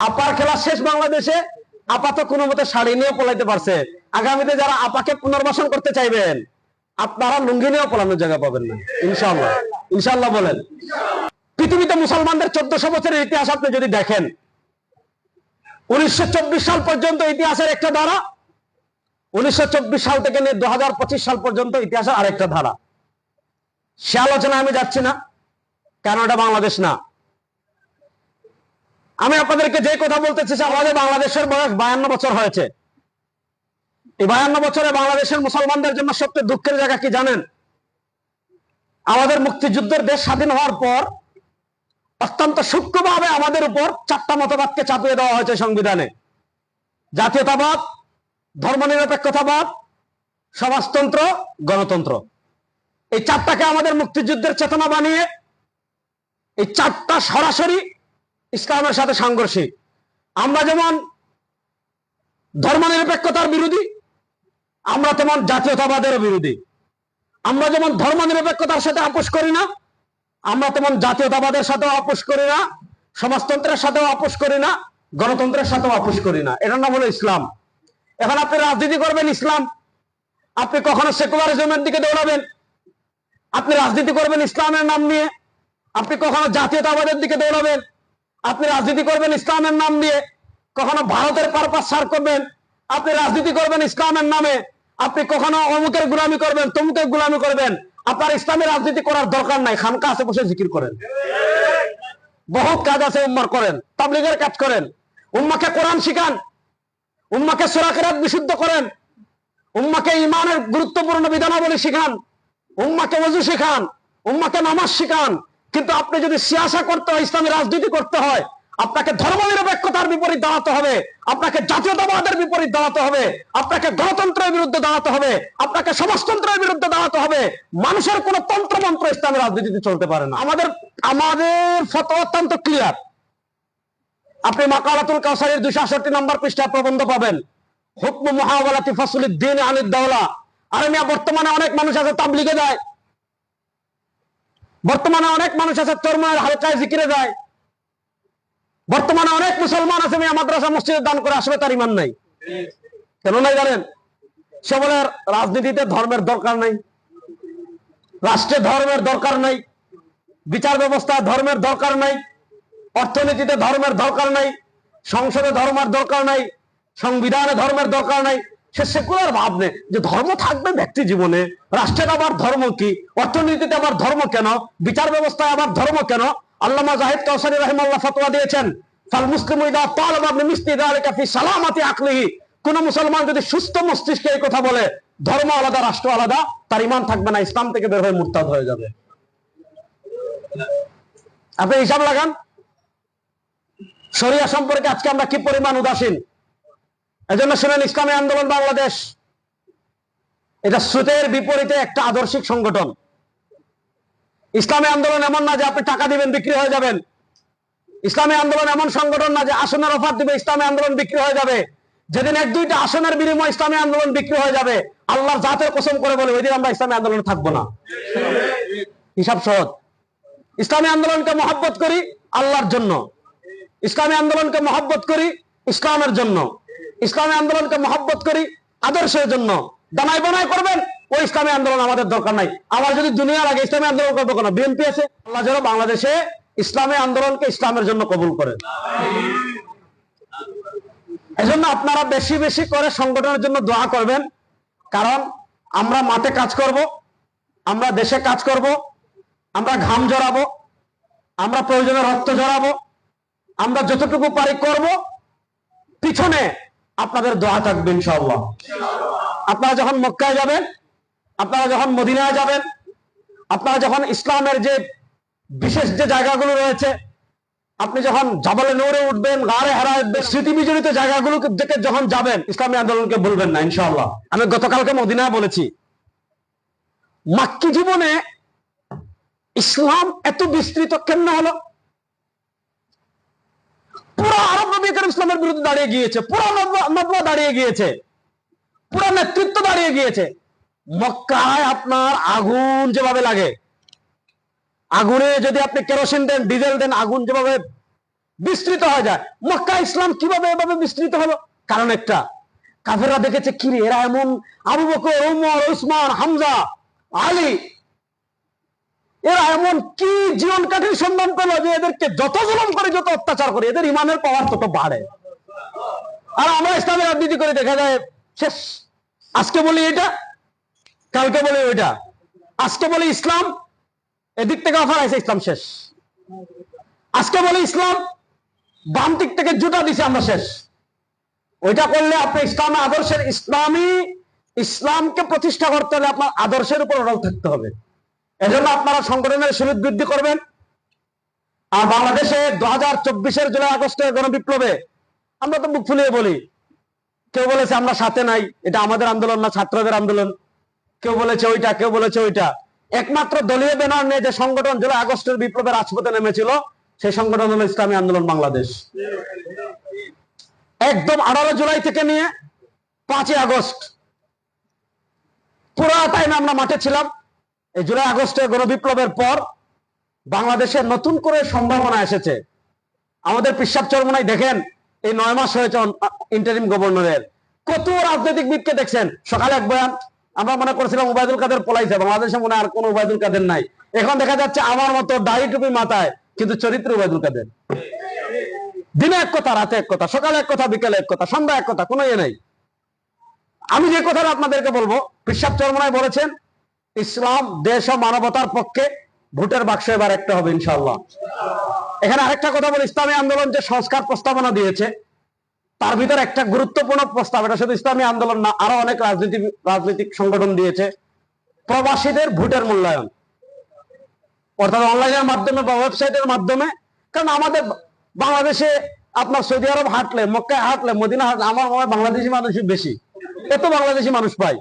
আপার খেলা শেষ বাংলাদেশে। আপা তো কোনো মতে শাড়ি নিয়ে পলাইতে পারছে। আগামীতে যারা আপাকে পুনর্বাসন করতে চাইবেন, আপনারা লুঙ্গি নিয়েও পলানোর জায়গা পাবেন না, ইনশাআল্লাহ। ইনশাআল্লাহ বলেন। পৃথিবীতে মুসলমানদের 1400 বছরের ইতিহাস আপনি যদি দেখেন, 1924 সাল পর্যন্ত ইতিহাসের একটা ধারা, 1924 সাল থেকে নিয়ে 2025 সাল পর্যন্ত ইতিহাসের আরেকটা ধারা। সে আলোচনায় আমি যাচ্ছি না, কারণ এটা বাংলাদেশ না। আমি আপনাদেরকে যে কথা বলতে চাইছি, আমাদের বাংলাদেশের বয়স 52 বছর হয়েছে। এই 52 বছরে বাংলাদেশের মুসলমানদের জন্য সবচেয়ে দুঃখের জায়গা কি জানেন? আমাদের মুক্তিযুদ্ধের দেশ স্বাধীন হওয়ার পর অত্যন্ত সূক্ষ্মভাবে আমাদের উপর 4টা মতবাদকে চাপিয়ে দেওয়া হয়েছে সংবিধানে: জাতীয়তাবাদ, ধর্মনিরপেক্ষতাবাদ, সমাজতন্ত্র, গণতন্ত্র। এই 4টাকে আমাদের মুক্তিযুদ্ধের চেতনা বানিয়ে এই 4টা সরাসরি ইসলামের সাথে সাংঘর্ষিক। আমরা যেমন ধর্মনিরপেক্ষতার বিরোধী, আমরা তেমন জাতীয়তাবাদের বিরোধী। আমরা যেমন ধর্মনিরপেক্ষতার সাথে আপোষ করি না, আমরা তেমন জাতীয়তাবাদের সাথেও আপোষ করি না, সমাজতন্ত্রের সাথেও আপোষ করি না, গণতন্ত্রের সাথেও আপোষ করি না। এটার নাম হলো ইসলাম। এখন আপনি রাজনীতি করবেন ইসলাম, আপনি কখনো সেকুলারিজমের দিকে দৌড়াবেন। আপনি রাজনীতি করবেন ইসলামের নাম নিয়ে, আপনি কখনো জাতীয়তাবাদের দিকে দৌড়াবেন। আপনি রাজনীতি করবেন ইসলামের নাম দিয়ে, কখনো ভারতের পারপাস সার করবেন। আপনি রাজনীতি করবেন ইসলামের নামে, আপনি কখনো অমুকের গুলামি করবেন, তমুকের গুলামি করবেন। আপনার ইসলামের রাজনীতি করার দরকার নাই, খানকা আছে বসে জিকির করেন। বহুত কাজ আছে, উম্মার করেন, তাবলীগের কাজ করেন, উম্মাকে কোরআন শিখান, উম্মাকে সূরা কিরাত বিশুদ্ধ করেন, উম্মাকে ঈমানের গুরুত্বপূর্ণ বিধানাবলী শিখান, উম্মাকে ওযু শিখান, উম্মাকে নামাজ শিখান। কিন্তু আপনি যদি সিয়াসা করতে হয়, ইসলামী রাজনীতি করতে হয়, আপনাকে ধর্মনিরপেক্ষতার বিপরীত দাঁড়াতে হবে, আপনাকে জাতীয়তাবাদের বিপরীত দাঁড়াতে হবে, আপনাকে গণতন্ত্রের বিরুদ্ধে দাঁড়াতে হবে, আপনাকে সমাজতন্ত্রের বিরুদ্ধে দাঁড়াতে হবে। মানুষের কোন তন্ত্রমন্ত্র ইসলামী রাজনীতিতে চলতে পারে না। আমাদের ফতোয়া অত্যন্ত ক্লিয়ার। আপনি মাকালাতুল কাউসারের 268 নম্বর পৃষ্ঠায় প্রবন্ধ পাবেন, হুকমু মুহাওয়ালাতি ফাসলিদ দ্বীন আনিদ দাওলা। আর বর্তমানে অনেক মানুষ আছে তাবলীগে যায়, বর্তমানে অনেক মানুষ আছে চরমনের হালকায় জিকিরে যায়, বর্তমানে অনেক মুসলমান আছে মাদ্রাসা মসজিদে দান করে, আসলে তার ঈমান নাই। কেন নাই জানেন? সে বলে রাজনীতিতে ধর্মের দরকার নাই, রাষ্ট্রে ধর্মের দরকার নাই, বিচার ব্যবস্থায় ধর্মের দরকার নাই, অর্থনীতিতে ধর্মের দরকার নাই, সংসদে ধর্মের দরকার নাই, সংবিধানে ধর্মের দরকার নাই। সে সেকুলার ভাবনে যে ধর্ম থাকবে ব্যক্তি জীবনে, রাষ্ট্রের আবার ধর্ম কি, অর্থনীতিতে আবার ধর্ম কেন, বিচার ব্যবস্থায় আবার ধর্ম কেন? আল্লামা জাহিদ কাউসারী রাহিমাহুল্লাহ ফতোয়া দিয়েছেন, ফাল মুসলিমু ইযা তালাবা বিমিসলি যালিকা ফি সালামাতি আকলিহি। কোন মুসলমান যদি সুস্থ মস্তিষ্কে এই কথা বলে, ধর্ম আলাদা রাষ্ট্র আলাদা, তার ঈমান থাকবে না, ইসলাম থেকে বের হয়ে মুরতাদ হয়ে যাবে। আপনি হিসাব লাগান, শরিয়া সম্পর্কে আজকে আমরা কি পরিমাণ উদাসীন। এজন্য শুনেন, ইসলামী আন্দোলন বাংলাদেশ এটা স্রোতের বিপরীতে একটা আদর্শিক সংগঠন। ইসলামী আন্দোলন এমন না যে আপনি টাকা দিবেন বিক্রি হয়ে যাবেন। ইসলামী আন্দোলন এমন সংগঠন না যে আসনের অফার দিবে ইসলামী আন্দোলন বিক্রি হয়ে যাবে। যেদিন 1-2টা আসনের বিনিময়ে ইসলামী আন্দোলন বিক্রি হয়ে যাবে, আল্লাহর জাতের কসম করে বলে ওই দিন আমরা ইসলামী আন্দোলনে থাকবো না। হিসাব সহজ। ইসলামী আন্দোলনকে মহব্বত করি আল্লাহর জন্য, ইসলামী আন্দোলনকে মহব্বত করি ইসলামের জন্য, ইসলামী আন্দোলনকে মহব্বত করি আদর্শের জন্য। দানাই বানাই করবেন ওই ইসলামী আন্দোলন আমাদের দরকার নাই। আমার যদি দুনিয়া লাগে ইসলামী আন্দোলন করবো কেন? বিএনপি আছে। আল্লাহ যেন বাংলাদেশে ইসলামী আন্দোলনকে ইসলামের জন্য কবুল করেন। এজন্য আপনারা বেশি বেশি করে সংগঠনের জন্য দোয়া করবেন, কারণ আমরা মাঠে কাজ করব, আমরা দেশে কাজ করব, আমরা ঘাম জড়াবো, আমরা প্রয়োজনে রক্ত জড়াবো, আমরা যতটুকু পারি করব, পিছনে আপনাদের দোয়া থাকবে ইনশাআল্লাহ। আপনারা যখন মক্কায় যাবেন, আপনারা যখন মদিনায় যাবেন, আপনারা যখন ইসলামের যে বিশেষ যে জায়গাগুলো রয়েছে, আপনি যখন জাবালে নূরে উঠবেন, গারে হেরা উঠবেন, স্মৃতি বিজড়িত জায়গাগুলো থেকে যখন যাবেন, ইসলামী আন্দোলনকে বলবেন না ইনশাআল্লাহ। আমি গতকালকে মদিনায় বলেছি, মাক্কি জীবনে ইসলাম এত বিস্তৃত কেন হলো? পুরো আরব নবী করিম ইসলামের বিরুদ্ধে দাঁড়িয়ে গিয়েছে, পুরো নবুয়া দাঁড়িয়ে গিয়েছে, পুরো নেতৃত্ব দাঁড়িয়ে গিয়েছে। মক্কায় আপনার আগুন যেভাবে লাগে, আগুনে যদি আপনি কেরোসিন দেন, ডিজেল দেন, আগুন যেভাবে বিস্তৃত হয়ে যায়। মক্কা ইসলাম কিভাবে এভাবে বিস্তৃত হলো? কারণ একটা, কাফেররা দেখেছে কি রে, এরা এমন, আবু বকর, ওমর, ওসমান, হামজা, আলী, এরা এমন কি জীবন কাঠির সন্ধান পেল যে এদেরকে যত জুলুম করে, যত অত্যাচার করে, এদের ইমানের পাওয়ার তত বাড়ে। আর আমরা ইসলামের রাজনীতি করে দেখা যায় শেষ। আজকে বলি এটা, কালকে বলি ওইটা। আজকে বলি ইসলাম, এদিক থেকে অফার আছে, ইসলাম শেষ। আজকে বলি ইসলাম, বাম দিক থেকে জুতা দিছে, আমরা শেষ। ওইটা করলে আপনি ইসলামের আদর্শের, ইসলামকে প্রতিষ্ঠা করতে হলে আপনার আদর্শের উপর অটল থাকতে হবে। এজন্য আপনারা সংগঠনের সুযোগ বৃদ্ধি করবেন। আর বাংলাদেশে 2024-এর জুলাই আগস্টের গণবিপ্লবে আমরা তো মুখ ফুলিয়ে বলি, কেউ বলেছে আমরা সাথে নাই, এটা আমাদের আন্দোলন না, ছাত্রদের আন্দোলন। কেউ বলেছে ওইটা, কেউ বলেছে ওইটা। একমাত্র দলীয় ব্যানার নিয়ে যে সংগঠন জুলাই আগস্টের বিপ্লবের রাজপথে নেমেছিল, সেই সংগঠন হলো ইসলামী আন্দোলন বাংলাদেশ। একদম 18 জুলাই থেকে নিয়ে 5 আগস্ট পুরো টাইম আমরা মাঠে ছিলাম। এই জুলাই আগস্টের গণবিপ্লবের পর বাংলাদেশে নতুন করে সম্ভাবনা এসেছে। আমাদের পিসাব চরমনাই দেখেন, এই 9 মাস হয়েছে ইন্টারিম গভর্নরের, কত রাজনৈতিকবিদকে দেখছেন। সকালে এক বয়ান, আমরা মনে করেছিলাম ওবায়দুল কাদের পলাইছে, বাংলাদেশে মনে আর কোন ওবায়দুল কাদের নাই। এখন দেখা যাচ্ছে আমার মতো দাড়ি টুপি মাথায়, কিন্তু চরিত্র ওবায়দুল কাদের। দিনে এক কথা, রাতে এক কথা, সকালে এক কথা, বিকেলে এক কথা, সন্ধ্যা এক কথা, কোনো ইয়ে নাই। আমি যে কথাটা আপনাদেরকে বলবো, পিসাব চরমনাই বলেছেন, ইসলাম, দেশ ও মানবতার পক্ষে, ভোটের বাক্স এবার একটা হবে ইনশাআল্লাহ। এখানে আরেকটা কথা বলি, ইসলামী আন্দোলন যে সংস্কার প্রস্তাবনা দিয়েছে, তার ভিতরে একটা গুরুত্বপূর্ণ প্রস্তাব, এটা শুধু ইসলামী আন্দোলন না, আরো অনেক রাজনৈতিক সংগঠন দিয়েছে, প্রবাসীদের ভোটের মূল্যায়ন, অর্থাৎ অনলাইনের মাধ্যমে বা ওয়েবসাইটের মাধ্যমে। কারণ আমাদের বাংলাদেশে আপনার সৌদি আরব হাঁটলে, মক্কায় হাঁটলে, মদিনা হাঁটলে, আমার মনে হয় বাংলাদেশি মানুষই বেশি, এত বাংলাদেশি মানুষ পাই।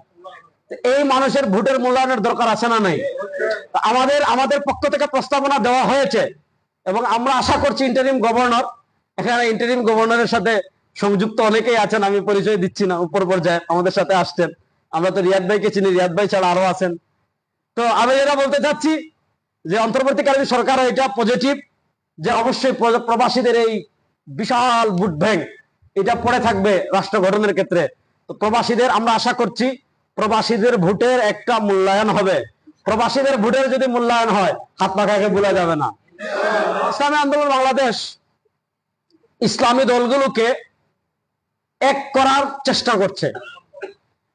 এই মানুষের ভোটের মূল্যায়নের দরকার আছে না নাই? আমাদের পক্ষ থেকে প্রস্তাবনা দেওয়া হয়েছে এবং আমরা আশা করছি ইন্টারিম গভর্নর, এখানে ইন্টারিম গভর্নরের সাথে সংযুক্ত অনেকেই আছেন, আমি পরিচয় দিচ্ছি না, উপর পর্যায়ে আমাদের সাথে আসছেন। আমরা তো রিয়াদ ভাইকে চিনি, রিয়াদ ভাই ছাড়া আরো আছেন। তো আমি যেটা বলতে চাচ্ছি যে অন্তর্বর্তীকালীন সরকার এটা পজিটিভ, যে অবশ্যই প্রবাসীদের এই বিশাল ভোট ব্যাংক এটা পড়ে থাকবে রাষ্ট্র গঠনের ক্ষেত্রে। তো প্রবাসীদের আমরা আশা করছি প্রবাসীদের ভোটের একটা মূল্যায়ন হবে। প্রবাসীদের ভোটের যদি মূল্যায়ন হয়, হাত পাখাকে ভুলা যাবে না। ইসলামী আন্দোলন বাংলাদেশ ইসলামী দলগুলোকে এক করার চেষ্টা করছে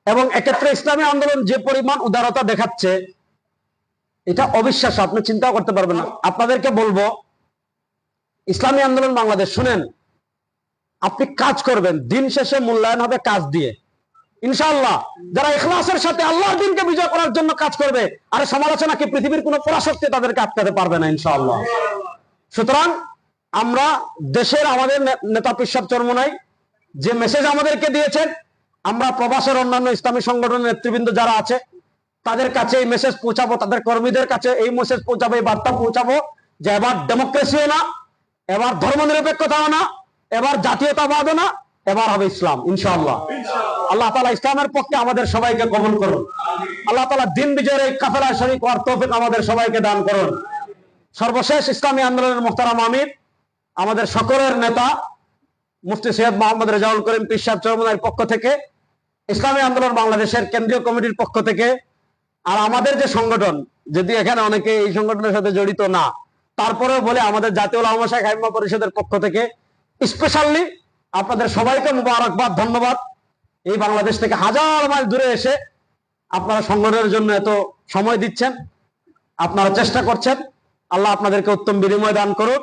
এবং এক্ষেত্রে ইসলামী আন্দোলন যে পরিমাণ উদারতা দেখাচ্ছে, এটা অবিশ্বাস্য, আপনি চিন্তাও করতে পারবেন না। আপনাদেরকে বলবো, ইসলামী আন্দোলন বাংলাদেশ, শুনেন, আপনি কাজ করবেন, দিন শেষে মূল্যায়ন হবে কাজ দিয়ে ইনশাআল্লাহ। যারা ইখলাসের সাথে আল্লাহর দ্বীনকে বিজয় করার জন্য কাজ করবে, আর সমালোচনা কি পৃথিবীর কোন পরাশক্তি তাদেরকে আটকাতে পারবে না ইনশাআল্লাহ। সুতরাং আমরা দেশের, আমাদের নেতা পিসাব চরমনাই যে মেসেজ আমাদেরকে দিয়েছেন, আমরা প্রবাসের অন্যান্য ইসলামী সংগঠনের নেতৃবৃন্দ যারা আছে তাদের কাছে এই মেসেজ পৌঁছাবো, তাদের কর্মীদের কাছে এই মেসেজ পৌঁছাবো, এই বার্তা পৌঁছাবো যে এবার ডেমোক্রেসিও না, এবার ধর্মনিরপেক্ষতাও না, এবার জাতীয়তাবাদও না, এবার হবে ইসলাম ইনশাআল্লাহ। আল্লাহ তাআলা ইসলামের পক্ষে আমাদের সবাইকে কবুল করুন। আল্লাহ তাআলা দিন বিজয়ের এই কাফেলায় শরীক হওয়ার তৌফিক আমাদের সবাইকে দান করুন। সর্বশেষ ইসলামী আন্দোলনের মুহতারাম আমির, আমাদের সকলের নেতা মুফতি সৈয়দ মোহাম্মদ রেজাউল করিম পীর সাহেব চরমনাইয়ের পক্ষ থেকে, ইসলামী আন্দোলন বাংলাদেশের কেন্দ্রীয় কমিটির পক্ষ থেকে, আর আমাদের যে সংগঠন, যদি এখানে অনেকে এই সংগঠনের সাথে জড়িত না, তারপরেও বলে আমাদের জাতীয় উলামা শাইখ আইম্মা পরিষদের পক্ষ থেকে স্পেশালি আপনাদের সবাইকে মুবারকবাদ, ধন্যবাদ। এই বাংলাদেশ থেকে হাজার মাইল দূরে এসে আপনারা সংগঠনের জন্য এত সময় দিচ্ছেন, আপনারা চেষ্টা করছেন। আল্লাহ আপনাদেরকে উত্তম বিনিময় দান করুন।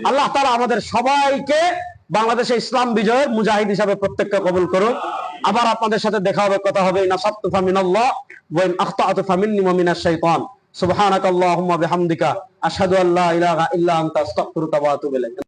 আল্লাহ তাআলা আমাদের সবাইকে বাংলাদেশে ইসলাম বিজয়ের মুজাহিদ হিসাবে প্রত্যেককে কবুল করুন। আবার আপনাদের সাথে দেখা হবে, কথা হবে। নাসাবতু ফামিনাল্লাহ ওয়া ইন আখতাতু ফামিন্নি ওয়া মিনাশ শাইতান। সুবহানাকাল্লাহুম্মা বিহামদিকা আশহাদু আল্লা ইলাহা ইল্লা আনতা আস্তাগফিরুকা ওয়া আতুবু ইলাইক।